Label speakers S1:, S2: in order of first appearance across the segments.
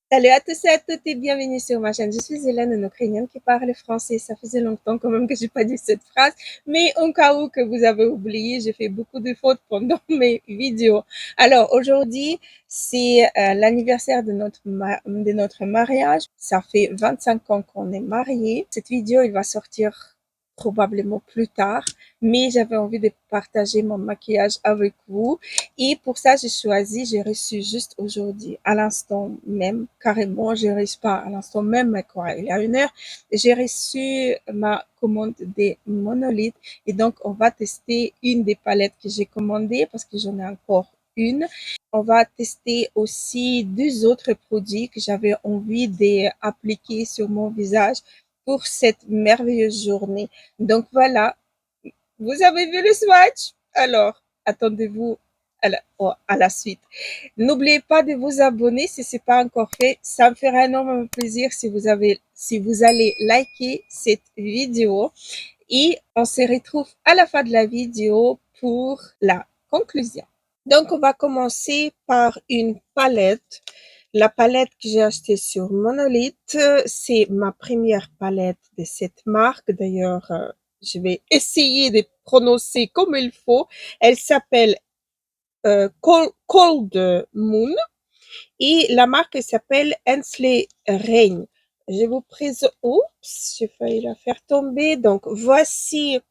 S1: Salut à tous et à toutes et bienvenue sur ma chaîne. Je suis Hélène, une Ukrainienne qui parle français. Ça faisait longtemps quand même que j'ai pas dit cette phrase, mais au cas où que vous avez oublié, j'ai fait beaucoup de fautes pendant mes vidéos. Alors aujourd'hui, c'est l'anniversaire de notre mariage. Ça fait 25 ans qu'on est mariés. Cette vidéo, il va sortir probablement plus tard, mais j'avais envie de partager mon maquillage avec vous. Et pour ça, j'ai reçu juste aujourd'hui, à l'instant même, carrément, j'ai reçu pas à l'instant même, mais quoi, il y a 1 heure, j'ai reçu ma commande des monolithes. Et donc, on va tester une des palettes que j'ai commandées parce que j'en ai encore une. On va tester aussi 2 autres produits que j'avais envie d'appliquer sur mon visage pour cette merveilleuse journée. Donc voilà, vous avez vu le swatch? Alors, attendez-vous à la suite. N'oubliez pas de vous abonner si ce n'est pas encore fait. Ça me fera énormément plaisir si vous allez liker cette vidéo. Et on se retrouve à la fin de la vidéo pour la conclusion. Donc, on va commencer par une palette. La palette que j'ai achetée sur Monolith, c'est ma première palette de cette marque. D'ailleurs, je vais essayer de prononcer comme il faut. Elle s'appelle Cold Moon et la marque s'appelle Hensley Rain. Je vous présente, oups, j'ai failli la faire tomber. Donc voici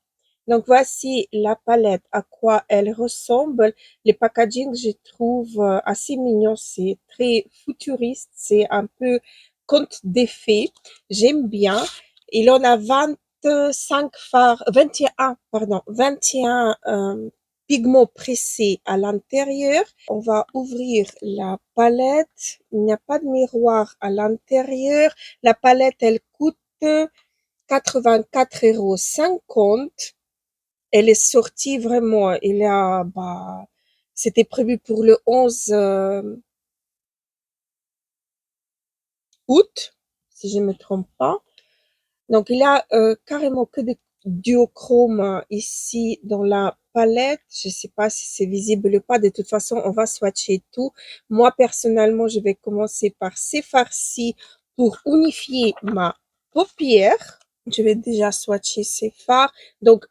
S1: la palette, à quoi elle ressemble. Le packaging, je trouve assez mignon. C'est très futuriste. C'est un peu conte des fées. J'aime bien. Il en a 25 fards, 21, pardon, 21 pigments pressés à l'intérieur. On va ouvrir la palette. Il n'y a pas de miroir à l'intérieur. La palette, elle coûte 84,50 €. Elle est sortie vraiment, c'était prévu pour le 11 août, si je ne me trompe pas. Donc, il y a carrément que des duochromes ici dans la palette. Je ne sais pas si c'est visible ou pas. De toute façon, on va swatcher tout. Moi, personnellement, je vais commencer par ces farcis pour unifier ma paupière. Je vais déjà swatcher ces fards. Donc,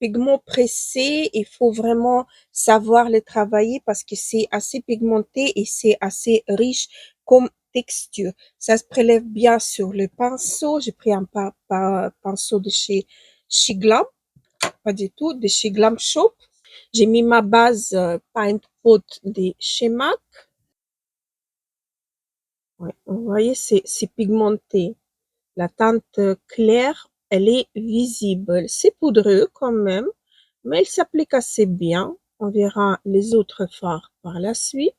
S1: pigments pressés, il faut vraiment savoir les travailler parce que c'est assez pigmenté et c'est assez riche comme texture. Ça se prélève bien sur le pinceau. J'ai pris un pinceau de chez Glam, pas du tout, de chez Glam Shop. J'ai mis ma base Paint Pot de chez MAC. Ouais, vous voyez, c'est pigmenté. La teinte claire, elle est visible. C'est poudreux quand même, mais il s'applique assez bien. On verra les autres fards par la suite.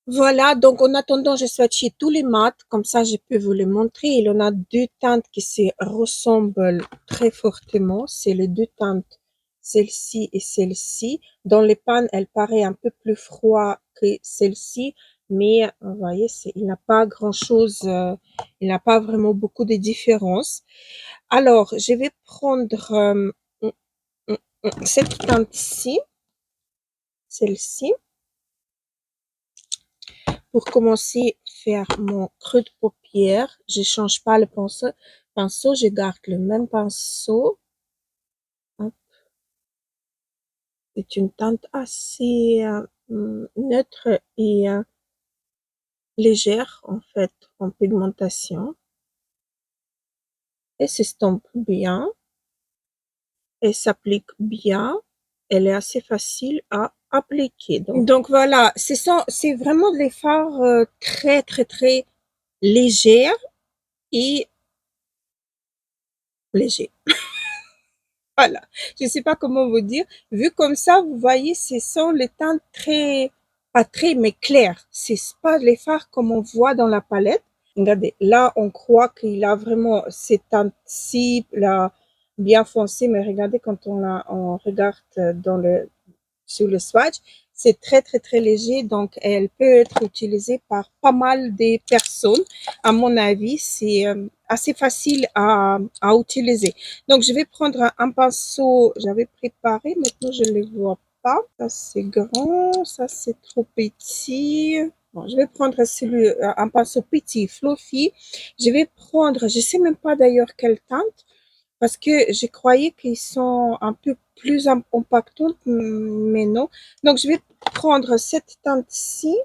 S1: Voilà, donc en attendant, je swatché tous les mats, comme ça je peux vous les montrer. Il y en a 2 teintes qui se ressemblent très fortement. C'est les 2 teintes, celle-ci et celle-ci. Dans les pannes, elle paraît un peu plus froid que celle-ci, mais vous voyez, il n'a pas grand-chose, il n'a pas vraiment beaucoup de différence. Alors, je vais prendre cette teinte-ci, celle-ci. Pour commencer, faire mon creux de paupière, je change pas le pinceau, je garde le même pinceau. Hop. C'est une teinte assez neutre et légère en fait en pigmentation. Elle s'estompe bien, elle s'applique bien, elle est assez facile à appliquer. Donc voilà, c'est vraiment des fards très très très légers et légers. Voilà, je ne sais pas comment vous dire. Vu comme ça, vous voyez, ce sont les teintes très, pas très, mais claires. C'est pas les fards comme on voit dans la palette. Regardez, là, on croit qu'il a vraiment ces teintes-ci, là, bien foncées, mais regardez quand on regarde sur le swatch, c'est très très très léger, donc elle peut être utilisée par pas mal de personnes. À mon avis, c'est assez facile à utiliser. Donc je vais prendre un pinceau, j'avais préparé, maintenant je ne le vois pas. Ça c'est grand, ça c'est trop petit. Bon, je vais prendre celui, un pinceau petit, fluffy. Je vais prendre, je sais même pas d'ailleurs quelle teinte, parce que je croyais qu'ils sont un peu plus impactantes, mais non. Donc, je vais prendre cette teinte-ci,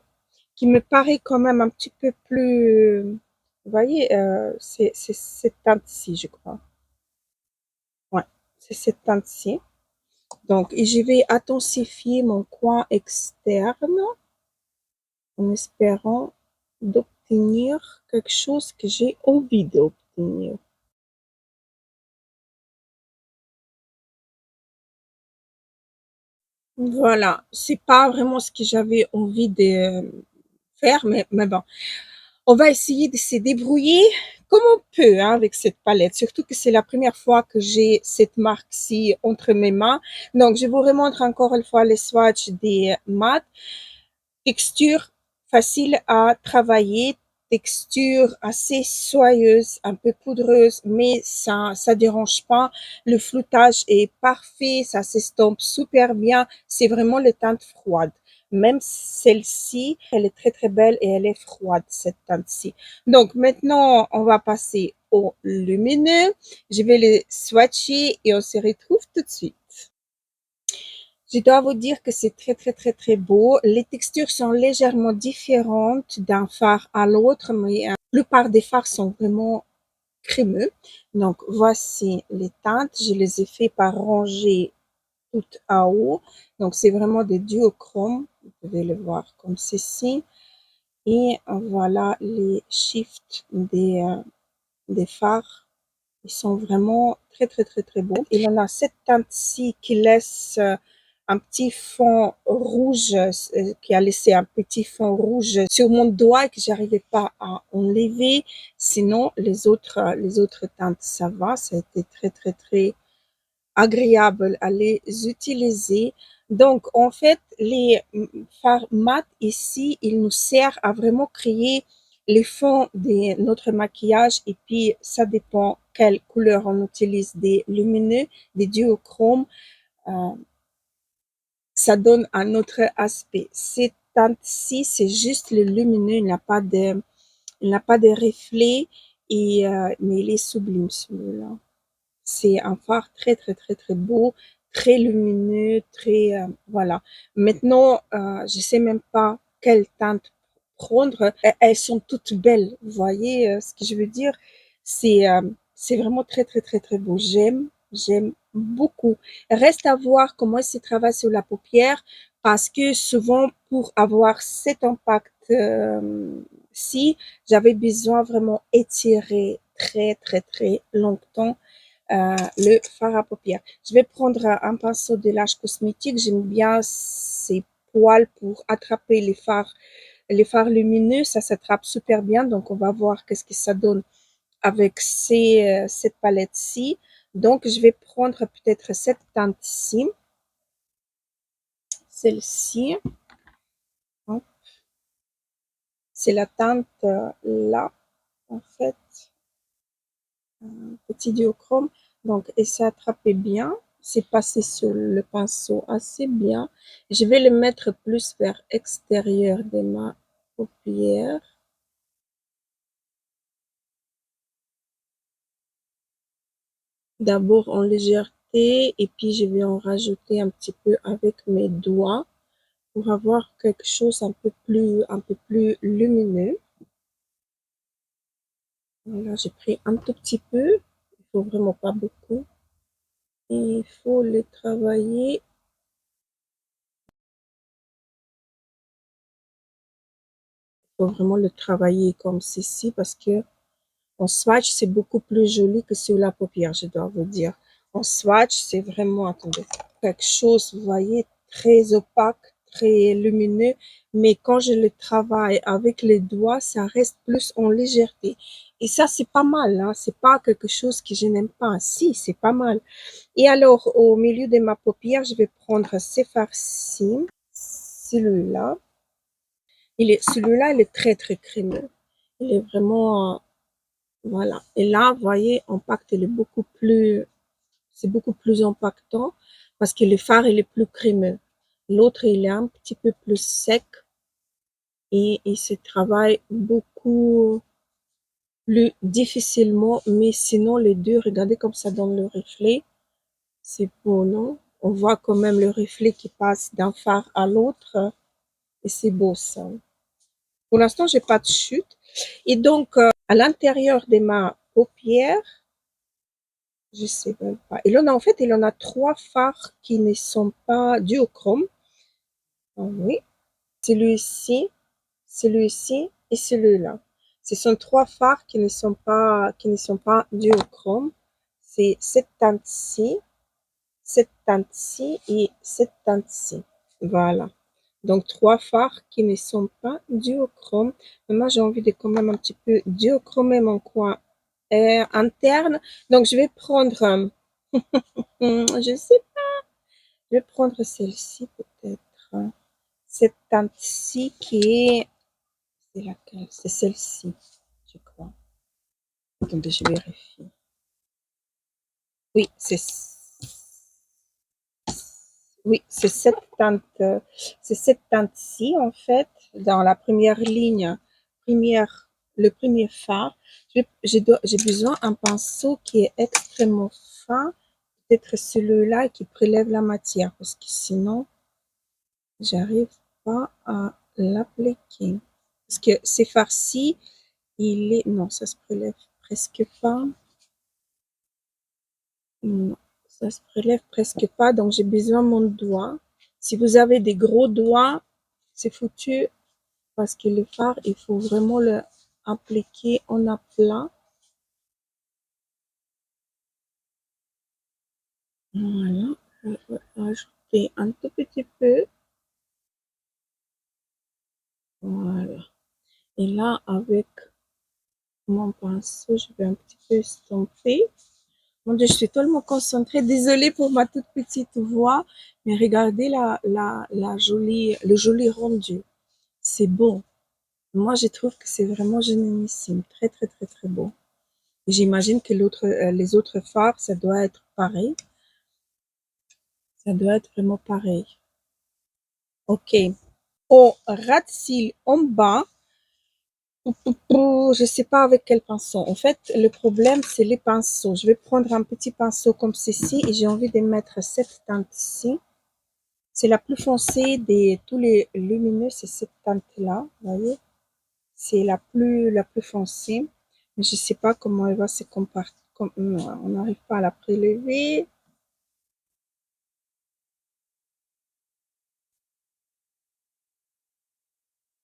S1: qui me paraît quand même un petit peu plus, vous voyez, c'est cette teinte-ci, je crois. Ouais, c'est cette teinte-ci. Donc, et je vais intensifier mon coin externe en espérant d'obtenir quelque chose que j'ai envie d'obtenir. Voilà, c'est pas vraiment ce que j'avais envie de faire, mais bon, on va essayer de se débrouiller comme on peut hein, avec cette palette. Surtout que c'est la première fois que j'ai cette marque-ci entre mes mains. Donc, je vous remontre encore une fois les swatchs des mat. Texture facile à travailler, texture assez soyeuse, un peu poudreuse, mais ça dérange pas. Le floutage est parfait, ça s'estompe super bien. C'est vraiment les teintes froides. Même celle-ci, elle est très très belle et elle est froide, cette teinte-ci. Donc maintenant, on va passer au lumineux. Je vais les swatcher et on se retrouve tout de suite. Je dois vous dire que c'est très, très, très, très beau. Les textures sont légèrement différentes d'un phare à l'autre, mais la plupart des fards sont vraiment crémeux. Donc, voici les teintes. Je les ai fait par rangée tout en haut. Donc, c'est vraiment des duochromes. Vous pouvez le voir comme ceci. Et voilà les shifts des fards. Ils sont vraiment très, très, très, très beaux. Il y en a cette teinte-ci qui laisse un petit fond rouge, qui a laissé un petit fond rouge sur mon doigt et que j'arrivais pas à enlever. Sinon, les autres teintes, ça va. Ça a été très, très, très agréable à les utiliser. Donc, en fait, les fards mat ici, ils nous servent à vraiment créer les fonds de notre maquillage et puis ça dépend quelle couleur on utilise, des lumineux, des duochromes, euh, ça donne un autre aspect. Cette teinte-ci, c'est juste le lumineux, il n'a pas de reflet et mais il est sublime celui-là. C'est un phare très, très, très, très beau, très lumineux, très, voilà. Maintenant, je sais même pas quelle teinte prendre. Elles sont toutes belles. Vous voyez ce que je veux dire? C'est vraiment très, très, très, très beau. J'aime beaucoup. Reste à voir comment il se travaille sur la paupière parce que souvent, pour avoir cet impact, si j'avais besoin vraiment étirer très, très, très longtemps le fard à paupières. Je vais prendre un pinceau de Lash Cosmétique. J'aime bien ces poils pour attraper les fards lumineux. Ça s'attrape super bien. Donc, on va voir qu'est-ce que ça donne avec cette palette-ci. Donc, je vais prendre peut-être cette teinte-ci. Celle-ci. C'est la teinte là, en fait. Petit duochrome. Donc, et c'est attrapé bien. C'est passé sur le pinceau assez bien. Je vais le mettre plus vers l'extérieur de ma paupière. D'abord en légèreté et puis je vais en rajouter un petit peu avec mes doigts pour avoir quelque chose un peu plus lumineux. Voilà, j'ai pris un tout petit peu. Il faut vraiment pas beaucoup. Et il faut le travailler. Il faut vraiment le travailler comme ceci parce que en swatch, c'est beaucoup plus joli que sur la paupière, je dois vous dire. En swatch, c'est vraiment, attendez, quelque chose, vous voyez, très opaque, très lumineux. Mais quand je le travaille avec les doigts, ça reste plus en légèreté. Et ça, c'est pas mal, hein. C'est pas quelque chose que je n'aime pas. Si, c'est pas mal. Et alors, au milieu de ma paupière, je vais prendre ce farci, celui-là. Celui-là, il est très, très crémeux. Il est vraiment, voilà. Et là, vous voyez, impact, il est c'est beaucoup plus impactant parce que le fard, il est plus crémeux. L'autre, il est un petit peu plus sec. et il se travaille beaucoup plus difficilement, mais sinon les deux, regardez comme ça dans le reflet, c'est beau, non? On voit quand même le reflet qui passe d'un phare à l'autre et c'est beau ça. Pour l'instant, j'ai pas de chute. Et donc, à l'intérieur de ma paupière, je sais même pas. En fait, il en a trois phares qui ne sont pas duochromes. Ah oui, celui-ci, celui-ci et celui-là. Ce sont trois phares qui ne sont pas duochromes. C'est cette teinte-ci, cette teinte-ci et cette teinte-ci. Voilà. Donc, trois phares qui ne sont pas duochromes. Mais moi, j'ai envie de quand même un petit peu duochromer mon coin interne. Donc, je vais prendre, je sais, je vais prendre celle-ci peut-être. Cette teinte-ci qui est, c'est laquelle? C'est celle-ci, je crois. Attendez, je vérifie. Oui, oui, c'est cette teinte-ci, en fait, dans la première ligne, le premier phare. J'ai besoin d'un pinceau qui est extrêmement fin, peut-être celui-là qui prélève la matière, parce que sinon, j'arrive pas à l'appliquer. Parce que c'est farci, non, ça se prélève presque pas. Non, ça se prélève presque pas, donc j'ai besoin de mon doigt. Si vous avez des gros doigts, c'est foutu parce que le fard, il faut vraiment le appliquer en aplat. Voilà, je vais ajouter un tout petit peu. Voilà. Et là, avec mon pinceau, je vais un petit peu estomper. Mon Dieu, je suis tellement concentrée. Désolée pour ma toute petite voix, mais regardez le joli rendu. C'est beau. Moi, je trouve que c'est vraiment génialissime. Très, très, très, très beau. Et j'imagine que les autres fards, ça doit être pareil. Ça doit être vraiment pareil. Ok. Au ras-de-cils en bas, je sais pas avec quel pinceau. En fait, le problème, c'est les pinceaux. Je vais prendre un petit pinceau comme ceci et j'ai envie de mettre cette teinte ici. C'est la plus foncée de tous les lumineux, c'est cette teinte-là. Vous voyez? C'est la plus foncée. Mais je sais pas comment elle va se comporter. Non, on n'arrive pas à la prélever.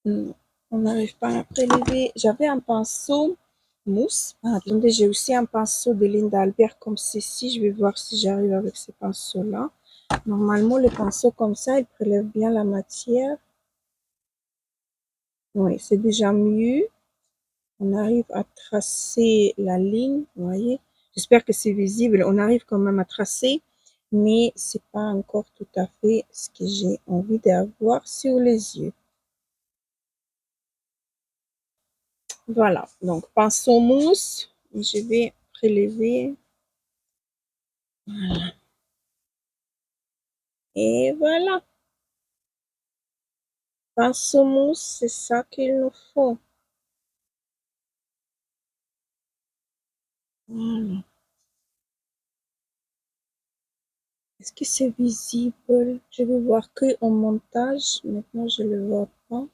S1: Non, on n'arrive pas à la prélever. J'avais un pinceau mousse. Ah, attendez, j'ai aussi un pinceau de Linda Albert comme ceci. Je vais voir si j'arrive avec ce pinceau-là. Normalement, les pinceaux comme ça, ils prélèvent bien la matière. Oui, c'est déjà mieux. On arrive à tracer la ligne, vous voyez. J'espère que c'est visible. On arrive quand même à tracer, mais c'est pas encore tout à fait ce que j'ai envie d'avoir sur les yeux. Voilà, donc pinceau mousse, je vais prélever. Voilà. Et voilà, pinceau mousse, c'est ça qu'il nous faut. Voilà. Est-ce que c'est visible? Je vais voir que en montage. Maintenant, je le vois pas.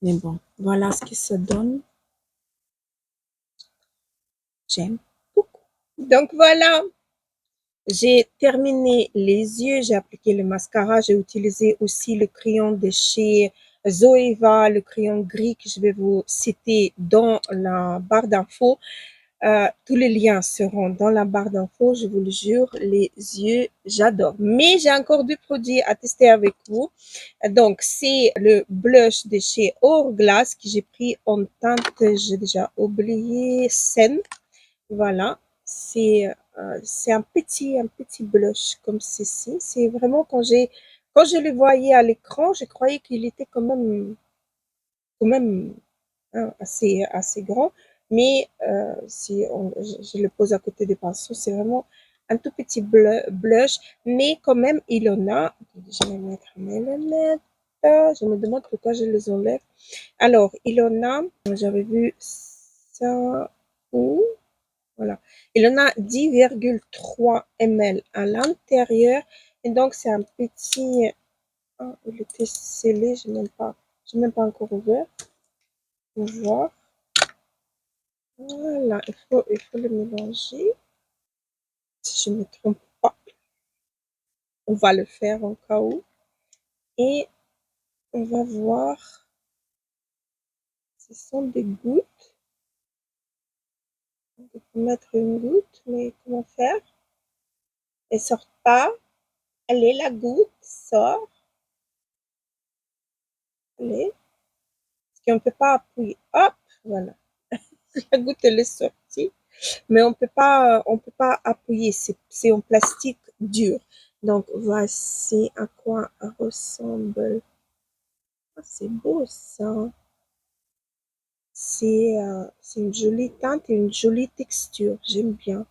S1: Mais bon, voilà ce que ça donne. J'aime beaucoup. Donc voilà, j'ai terminé les yeux, j'ai appliqué le mascara, j'ai utilisé aussi le crayon de chez Zoeva, le crayon gris que je vais vous citer dans la barre d'infos. Tous les liens seront dans la barre d'infos, je vous le jure, les yeux, j'adore. Mais j'ai encore deux produits à tester avec vous. Donc, c'est le blush de chez Hourglass que j'ai pris en teinte, j'ai déjà oublié, Scène. Voilà, c'est un petit blush comme ceci. C'est vraiment quand je le voyais à l'écran, je croyais qu'il était quand même hein, assez grand. Mais si je le pose à côté des pinceaux, c'est vraiment un tout petit blush. Mais quand même, il en a. Je vais mettre mes lunettes. Je me demande pourquoi je les enlève. Alors, il en a, j'avais vu ça où? Voilà. Il en a 10,3 ml à l'intérieur. Et donc, c'est un petit... Ah, il était scellé, je n'ai même pas encore ouvert. Pour voir. Voilà, il faut le mélanger. Si je ne me trompe pas, on va le faire en cas où. Et on va voir. Ce sont des gouttes. On peut mettre une goutte, mais comment faire? Elle sort pas. Allez, la goutte sort. Allez. Parce qu'on ne peut pas appuyer. Hop, voilà. La goutte, elle est sortie. Mais on peut pas appuyer. C'est en plastique dur. Donc, voici à quoi ressemble. Ah, c'est beau ça. C'est une jolie teinte et une jolie texture. J'aime bien.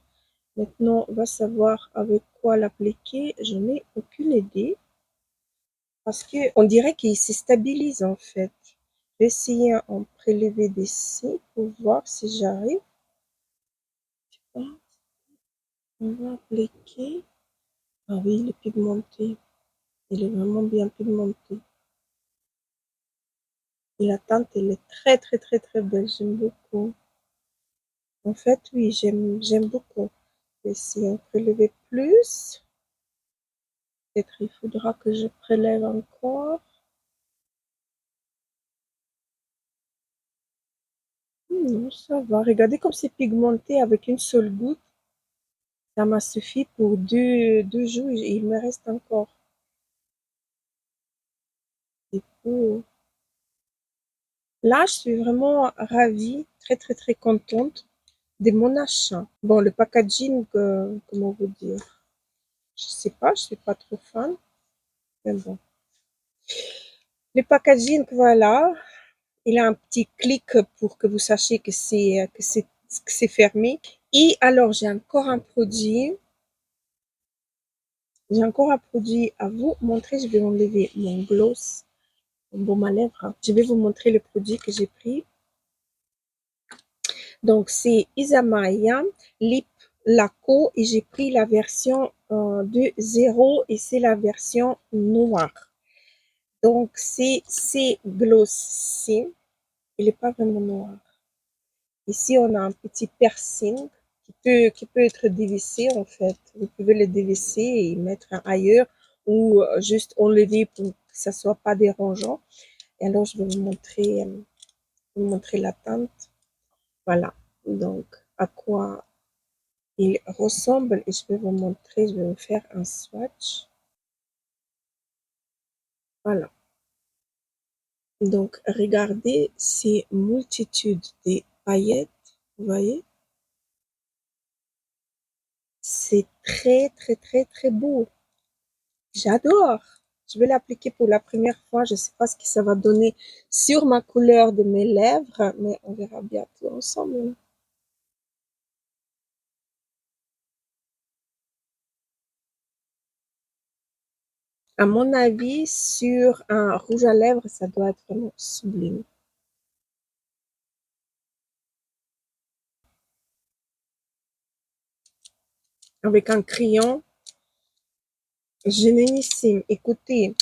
S1: Maintenant, on va savoir avec quoi l'appliquer. Je n'ai aucune idée. Parce que on dirait qu'il se stabilise en fait. Je vais essayer en prélever d'ici pour voir si j'arrive. On va appliquer. Ah oui, il est pigmenté. Il est vraiment bien pigmenté. Et la teinte, elle est très, très, très, très belle. J'aime beaucoup. En fait, oui, j'aime beaucoup. Et si on prélevait plus, peut-être il faudra que je prélève encore. Non, ça va. Regardez comme c'est pigmenté avec une seule goutte. Ça m'a suffi pour deux jours et il me reste encore. C'est beau. Là, je suis vraiment ravie, très, très, très contente de mon achat. Bon, le packaging, comment vous dire? Je sais pas, je suis pas trop fan, mais bon. Le packaging, voilà, il a un petit clic pour que vous sachiez que c'est fermé. Et alors, j'ai encore un produit à vous montrer. Je vais enlever mon gloss, mon baume à lèvres. Je vais vous montrer le produit que j'ai pris. Donc, c'est Isamaya Lip Laco et j'ai pris la version de 0 et c'est la version noire. Donc, c'est glossy. Il n'est pas vraiment noir. Ici, on a un petit piercing qui peut être dévissé en fait. Vous pouvez le dévisser et mettre ailleurs ou juste enlever pour que ça soit pas dérangeant. Et alors, je vais vous montrer la teinte. Voilà. Donc, à quoi il ressemble et je vais vous montrer, je vais vous faire un swatch. Voilà. Donc, regardez ces multitudes de paillettes. Vous voyez? C'est très, très, très, très beau. J'adore. Je vais l'appliquer pour la première fois. Je ne sais pas ce que ça va donner sur ma couleur de mes lèvres, mais on verra bientôt ensemble. À mon avis, sur un rouge à lèvres, ça doit être vraiment sublime. Avec un crayon génialissime. Écoutez,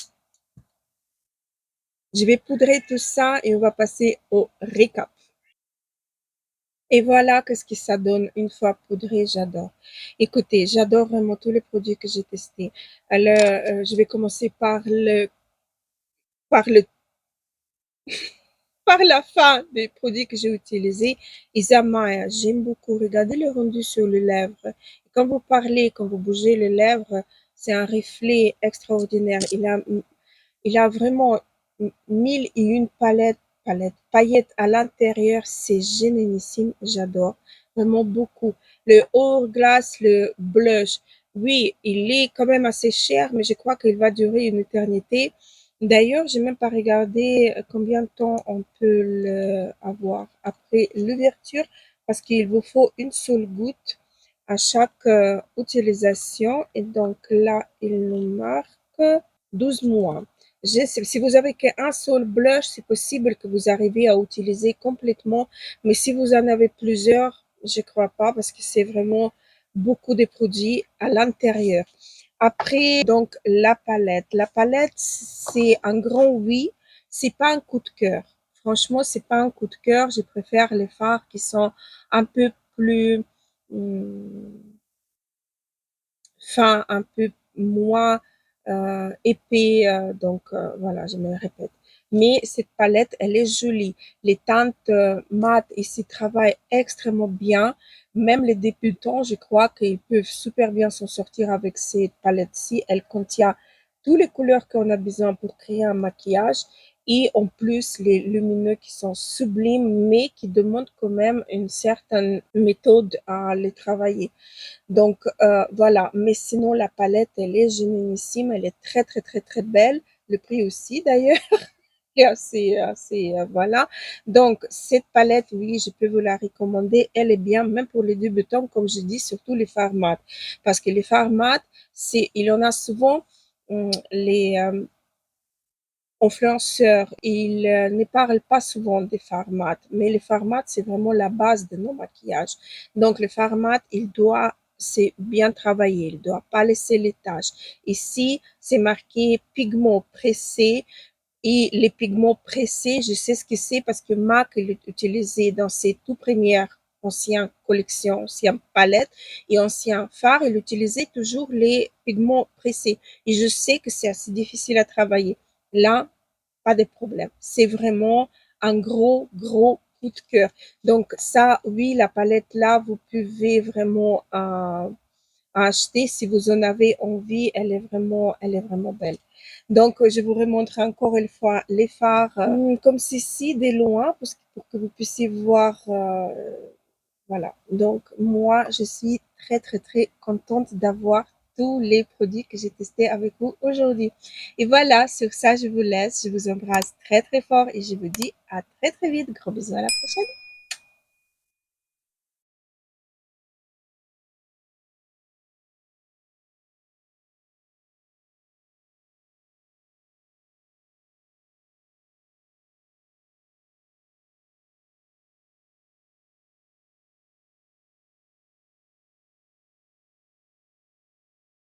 S1: je vais poudrer tout ça et on va passer au récap. Et voilà qu'est-ce que ça donne une fois poudré, j'adore. Écoutez, j'adore vraiment tous les produits que j'ai testés. Alors, je vais commencer par la fin des produits que j'ai utilisés. Isama, j'aime beaucoup. Regardez le rendu sur les lèvres. Quand vous parlez, quand vous bougez les lèvres, c'est un reflet extraordinaire. Il a vraiment mille et une paillettes à l'intérieur. C'est génialissime. J'adore vraiment beaucoup. Le Hourglass, le blush, oui, il est quand même assez cher, mais je crois qu'il va durer une éternité. D'ailleurs, j'ai même pas regardé combien de temps on peut l'avoir après l'ouverture parce qu'il vous faut une seule goutte à chaque utilisation. Et donc là, il nous marque 12 mois. Si vous avez qu'un seul blush, c'est possible que vous arriviez à utiliser complètement, mais si vous en avez plusieurs, je crois pas parce que c'est vraiment beaucoup de produits à l'intérieur. Après, donc la palette. La palette, c'est un grand oui, c'est pas un coup de cœur. Franchement, c'est pas un coup de cœur. Je préfère les fards qui sont un peu plus fin, un peu moins épais. Donc voilà, je me répète. Mais cette palette, elle est jolie. Les teintes mat ici travaillent extrêmement bien. Même les débutants, je crois qu'ils peuvent super bien s'en sortir avec cette palette-ci. Elle contient toutes les couleurs qu'on a besoin pour créer un maquillage et en plus les lumineux qui sont sublimes mais qui demandent quand même une certaine méthode à les travailler. Donc voilà, mais sinon la palette, elle est génialissime, elle est très très très très belle. Le prix aussi d'ailleurs est assez voilà. Donc cette palette, oui, je peux vous la recommander. Elle est bien, même pour les débutants, comme je dis, surtout les fards mat. Parce que les fards mat, il y en a souvent les influenceurs, ils ne parlent pas souvent des fards mat, mais les fards mat, c'est vraiment la base de nos maquillages. Donc, le fard mat, c'est bien travaillé, il ne doit pas laisser les taches. Ici, c'est marqué pigments pressés et les pigments pressés, je sais ce que c'est parce que MAC l'utilisait dans ses tout premières anciennes collections, anciennes palettes et anciens fards, il utilisait toujours les pigments pressés. Et je sais que c'est assez difficile à travailler. Là, pas de problème. C'est vraiment un gros, gros coup de cœur. Donc ça, oui, la palette là, vous pouvez vraiment à acheter si vous en avez envie. Elle est vraiment belle. Donc, je vous remontre encore une fois les fards comme ceci de loin pour que vous puissiez voir. Voilà. Donc, moi, je suis très, très, très contente d'avoir tous les produits que j'ai testés avec vous aujourd'hui. Et voilà, sur ça, je vous laisse. Je vous embrasse très, très fort et je vous dis à très, très vite. Gros bisous à la prochaine.